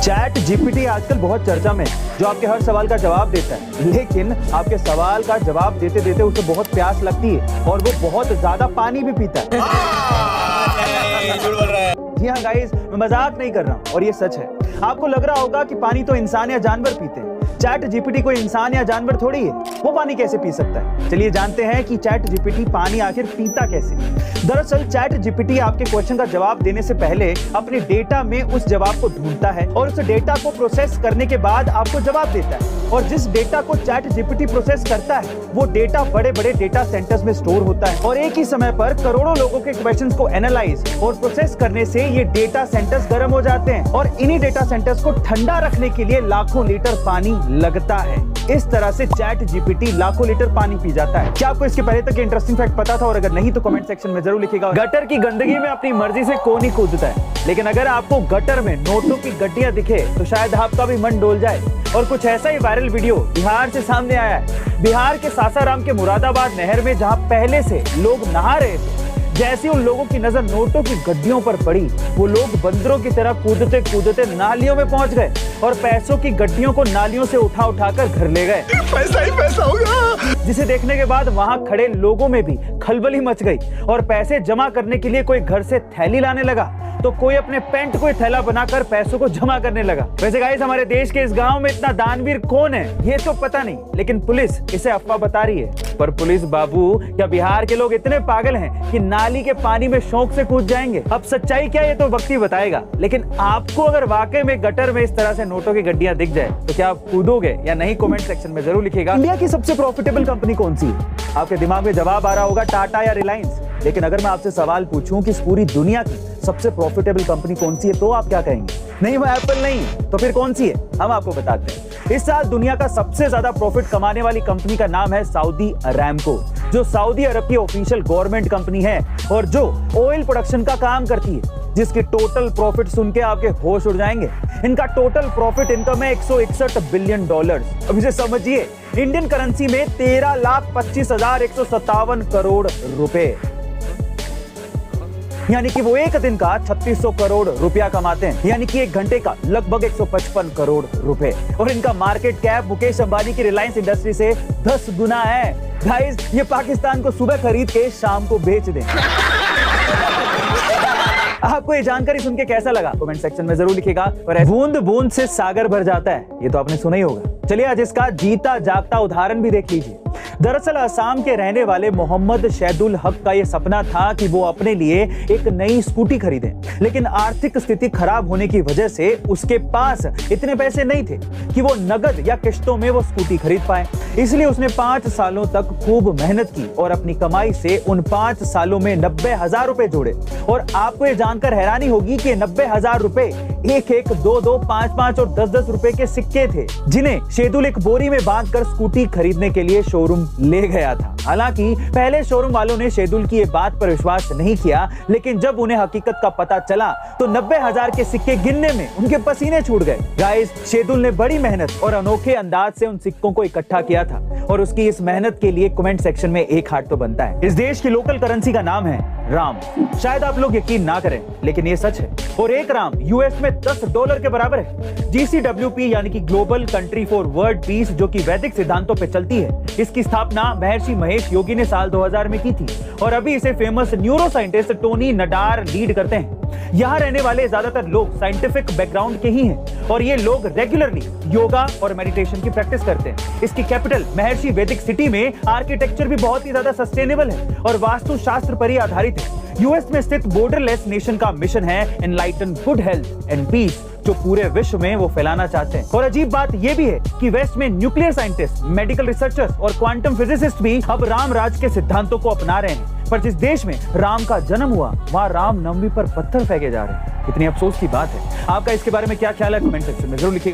Chat GPT आजकल बहुत चर्चा में है, जो आपके हर सवाल का जवाब देता है, लेकिन आपके सवाल का जवाब देते देते उसे बहुत प्यास लगती है और वो बहुत ज्यादा पानी भी पीता है। जी हाँ गाइस, मैं मजाक नहीं कर रहा हूँ और ये सच है। आपको लग रहा होगा कि पानी तो इंसान या जानवर पीते हैं। चैट जीपीटी कोई इंसान या जानवर थोड़ी है, वो पानी कैसे पी सकता है? चलिए जानते हैं कि चैट जीपीटी पानी आखिर पीता कैसे। दरअसल चैट जीपीटी आपके क्वेश्चन का जवाब देने से पहले अपने डेटा में उस जवाब को ढूंढता है और उस डेटा को प्रोसेस करने के बाद आपको जवाब देता है। और जिस डेटा को चैट जीपीटी प्रोसेस करता है वो डेटा बड़े बड़े डेटा सेंटर्स में स्टोर होता है और एक ही समय पर करोड़ों लोगों के क्वेश्चंस को एनालाइज और प्रोसेस करने से ये डेटा सेंटर्स गर्म हो जाते हैं और इन्हीं डेटा सेंटर्स को ठंडा रखने के लिए लाखों लीटर पानी लगता है। इस तरह से चैट जीपीटी लाखों लीटर पानी पी जाता है। क्या आपको इसके पहले तक इंटरेस्टिंग फैक्ट पता था? और अगर नहीं तो कमेंट सेक्शन में जरूर लिखिएगा। गटर की गंदगी में अपनी मर्जी से कौन ही कूदता है, लेकिन अगर आपको गटर में नोटों की गड्डियां दिखे तो शायद आपका भी मन डोल जाए। और कुछ ऐसा ही वायरल वीडियो बिहार से सामने आया है। बिहार के सासाराम के मुरादाबाद नहर में जहां पहले से लोग नहा रहे थे, जैसे उन लोगों की नजर नोटों की गड्डियों पर पड़ी, वो लोग बंदरों की तरह कूदते कूदते नालियों में पहुंच गए और पैसों की गड्डियों को नालियों से उठा उठाकर घर ले गए। पैसा ही पैसा होगा। जिसे देखने के बाद वहां खड़े लोगों में भी खलबली मच गई और पैसे जमा करने के लिए कोई घर से थैली लाने लगा तो कोई अपने पेंट को थैला बनाकर पैसों को जमा करने लगा। वैसे गाइस, हमारे देश के इस गांव में इतना दानवीर कौन है ये तो पता नहीं, लेकिन पुलिस इसे अफवाह बता रही है। पर पुलिस बाबू, क्या बिहार के लोग इतने पागल हैं कि नाली के पानी में शौक से कूद जाएंगे? अब सच्चाई क्या ये तो वक्त ही बताएगा, लेकिन आपको अगर वाकई में गटर में इस तरह से नोटों की गड्डियां दिख जाए तो क्या आप कूदोगे या नहीं? कमेंट सेक्शन में जरूर लिखिएगा। इंडिया की सबसे प्रॉफिटेबल कंपनी कौन सी है? आपके दिमाग में जवाब आ रहा होगा टाटा या रिलायंस, लेकिन अगर मैं आपसे सवाल पूछूं कि इस पूरी दुनिया की सबसे प्रॉफिटेबल कंपनी कौन सी है तो आप क्या कहेंगे? नहीं, वो एप्पल नहीं, तो फिर कौन सी है? हम आपको बताते हैं। इस साल दुनिया का सबसे ज्यादा प्रॉफिट कमाने वाली कंपनी का नाम है सऊदी अरामको, जो सऊदी अरब की ऑफिशियल गवर्नमेंट कंपनी है और जो ऑयल प्रोडक्शन का काम करती है, जिसकी टोटल प्रॉफिट सुन के आपके होश उड़ जाएंगे। इनका टोटल प्रॉफिट इनकम है $161 बिलियन। अब इसे समझिए, इंडियन करेंसी में 13,25,157 करोड़ रुपए, यानी कि वो एक दिन का 3600 करोड़ रुपया कमाते हैं, यानी कि एक घंटे का लगभग 155 करोड़ रुपए। और इनका मार्केट कैप मुकेश अंबानी की रिलायंस इंडस्ट्री से 10 गुना है। गाइस, ये पाकिस्तान को सुबह खरीद के शाम को बेच दें। आपको ये जानकारी सुन के कैसा लगा? कमेंट सेक्शन में जरूर लिखिएगा। और बूंद बूंद से सागर भर जाता है, ये तो आपने सुना ही होगा। चलिए आज इसका जीता जागता उदाहरण भी देख लीजिए। दरअसल असम के रहने वाले मोहम्मद शैदुल हक का यह सपना था कि वो अपने लिए एक नई स्कूटी खरीदे, लेकिन आर्थिक स्थिति खराब होने की वजह से उसके पास इतने पैसे नहीं थे कि वो नगद या किश्तों में वो स्कूटी खरीद पाए। इसलिए उसने 5 सालों तक खूब मेहनत की और अपनी कमाई से उन 5 सालों में 90,000 रुपए जोड़े। और आपको ये जानकर हैरानी होगी कि 90,000 रुपए 1-1, 2-2, 5-5 और 10-10 रुपए के सिक्के थे, जिन्हें शैदुल एक बोरी में बांधकर स्कूटी खरीदने के लिए शोरूम ले गया था। हालांकि पहले शोरूम वालों ने शैदुल की ये बात पर विश्वास नहीं किया, लेकिन जब उन्हें हकीकत का पता चला तो 90,000 के सिक्के गिनने में उनके पसीने छूट गए। गाइस, शैदुल ने बड़ी मेहनत और अनोखे अंदाज से उन सिक्कों को इकट्ठा किया था और उसकी इस मेहनत के लिए कमेंट सेक्शन में एक हार्ट तो बनता है। इस देश की लोकल करेंसी का नाम है राम। शायद आप लोग यकीन ना करें, लेकिन ये सच है। और एक राम यूएस में $10 के बराबर है। GCWP यानी कि global country for world peace, जो कि वैदिक सिद्धांतों पे चलती है, इसकी स्थापना महर्षि महेश योगी ने साल 2000 में की थी और अभी इसे famous neuro scientist Tony Nadar lead करते हैं। यहाँ रहने वाले ज्यादातर लोग साइंटिफिक बैकग्राउंड के ही हैं और ये लोग रेगुलरली योगा और मेडिटेशन की प्रैक्टिस करते हैं। इसकी कैपिटल महर्षि वैदिक सिटी में आर्किटेक्चर भी बहुत ही ज्यादा सस्टेनेबल है और वास्तुशास्त्र पर ही आधारित है। यूएस में स्थित बॉर्डरलेस नेशन का मिशन है enlighten good health and peace, जो पूरे विश्व में वो फैलाना चाहते हैं। और अजीब बात यह भी है कि वेस्ट में न्यूक्लियर साइंटिस्ट, मेडिकल रिसर्चर्स और क्वांटम फिजिसिस्ट भी अब राम राज के सिद्धांतों को अपना रहे हैं। पर जिस देश में राम का जन्म हुआ वहां रामनवमी पर पत्थर फेंके जा रहे हैं। कितनी अफसोस की बात है। आपका इसके बारे में क्या ख्याल है? कमेंट सेक्शन में जरूर लिखिएगा।